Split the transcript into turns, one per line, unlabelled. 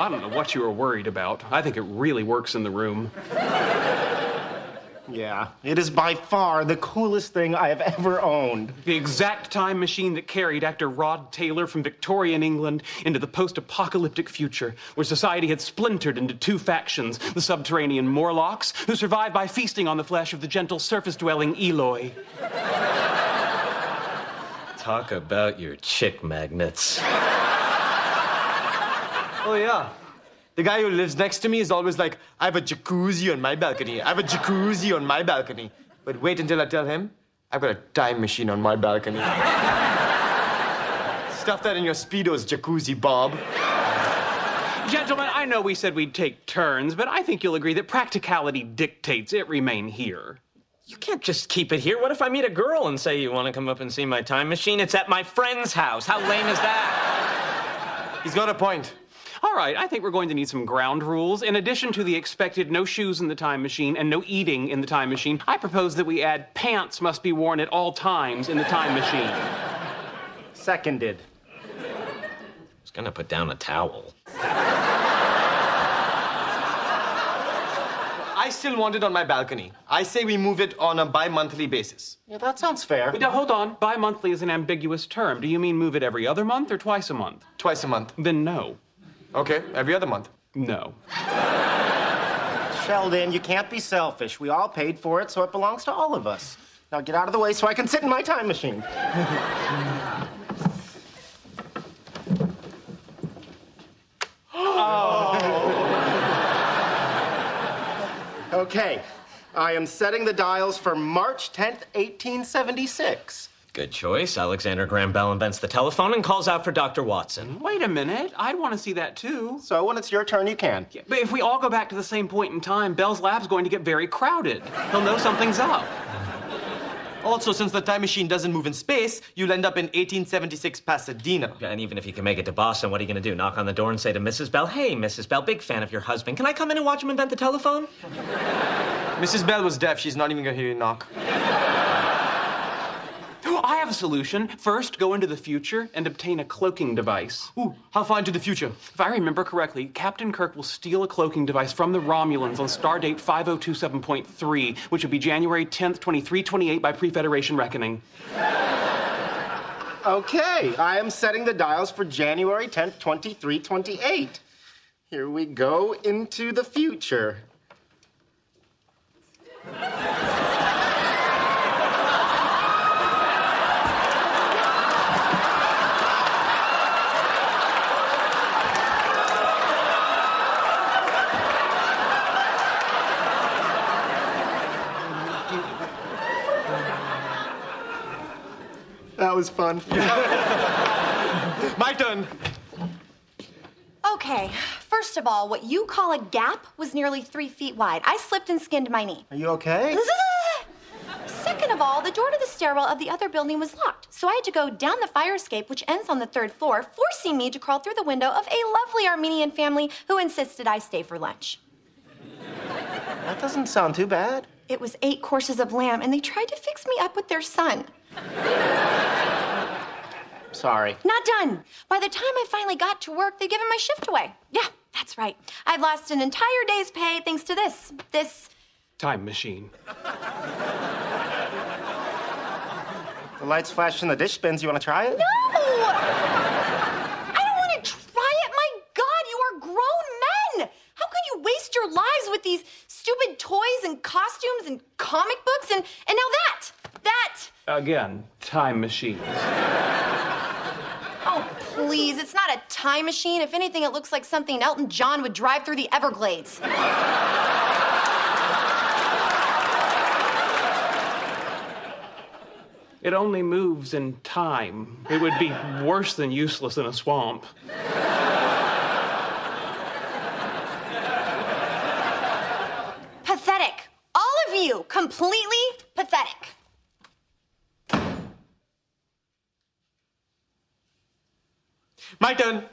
I don't know what you were worried about. I think it really works in the room.
Yeah, it is by far the coolest thing I have ever owned.
The exact time machine that carried actor Rod Taylor from Victorian England into the post-apocalyptic future, where society had splintered into two factions, the subterranean Morlocks, who survived by feasting on the flesh of the gentle surface-dwelling Eloi.
Talk about your chick magnets.
Oh, yeah. The guy who lives next to me is always like, I have a jacuzzi on my balcony. I have a jacuzzi on my balcony. But wait until I tell him, I've got a time machine on my balcony. Stuff that in your Speedos, jacuzzi, Bob.
Gentlemen, I know we said we'd take turns, but I think you'll agree that practicality dictates it remain here.
You can't just keep it here. What if I meet a girl and say, you want to come up and see my time machine? It's at my friend's house. How lame is that?
He's got a point.
All right, I think we're going to need some ground rules. In addition to the expected no shoes in the time machine and no eating in the time machine, I propose that we add pants must be worn at all times in the time machine.
Seconded.
I was gonna put down a towel.
I still want it on my balcony. I say we move it on a bi-monthly basis.
Yeah, that sounds fair.
Now, hold on. Bi-monthly is an ambiguous term. Do you mean move it every other month or twice a month?
Twice a month.
Then no.
Okay, every other month.
No.
Sheldon, you can't be selfish. We all paid for it, so it belongs to all of us. Now get out of the way so I can sit in my time machine. Okay, I am setting the dials for March 10th, 1876.
Good choice. Alexander Graham Bell invents the telephone and calls out for Dr. Watson.
Wait a minute. I'd want to see that too.
So when it's your turn, you can.
Yeah, but if we all go back to the same point in time, Bell's lab's going to get very crowded. He'll know something's up.
Also, since the time machine doesn't move in space, you'll end up in 1876 Pasadena.
And even if you can make it to Boston, what are you going to do? Knock on the door and say to Mrs. Bell, hey, Mrs. Bell, big fan of your husband. Can I come in and watch him invent the telephone?
Mrs. Bell was deaf. She's not even gonna hear you knock.
I have a solution. First, go into the future and obtain a cloaking device.
Ooh, how far into the future?
If I remember correctly, Captain Kirk will steal a cloaking device from the Romulans on stardate 5027.3, which would be January 10th, 2328 by pre-Federation reckoning.
Okay, I am setting the dials for January 10th, 2328. Here we go into the future. That was fun.
My turn.
Okay, first of all, what you call a gap was nearly 3 feet wide. I slipped and skinned my knee.
Are you okay?
Second of all, the door to the stairwell of the other building was locked, so I had to go down the fire escape, which ends on the 3rd floor, forcing me to crawl through the window of a lovely Armenian family who insisted I stay for lunch.
That doesn't sound too bad.
It was 8 courses of lamb, and they tried to fix me up with their son.
Sorry.
Not done. By the time I finally got to work, they'd given my shift away. Yeah, that's right. I've lost an entire day's pay thanks to this
Time machine.
The lights flashed in the dish bins. You want to try it?
No! I don't want to try it. My God, you are grown men. How could you waste your lives with these stupid toys and costumes and comic books and now that?
Again, time machines.
Oh, please, it's not a time machine. If anything, it looks like something Elton John would drive through the Everglades.
It only moves in time. It would be worse than useless in a swamp.
Pathetic. All of you, completely pathetic.
My turn.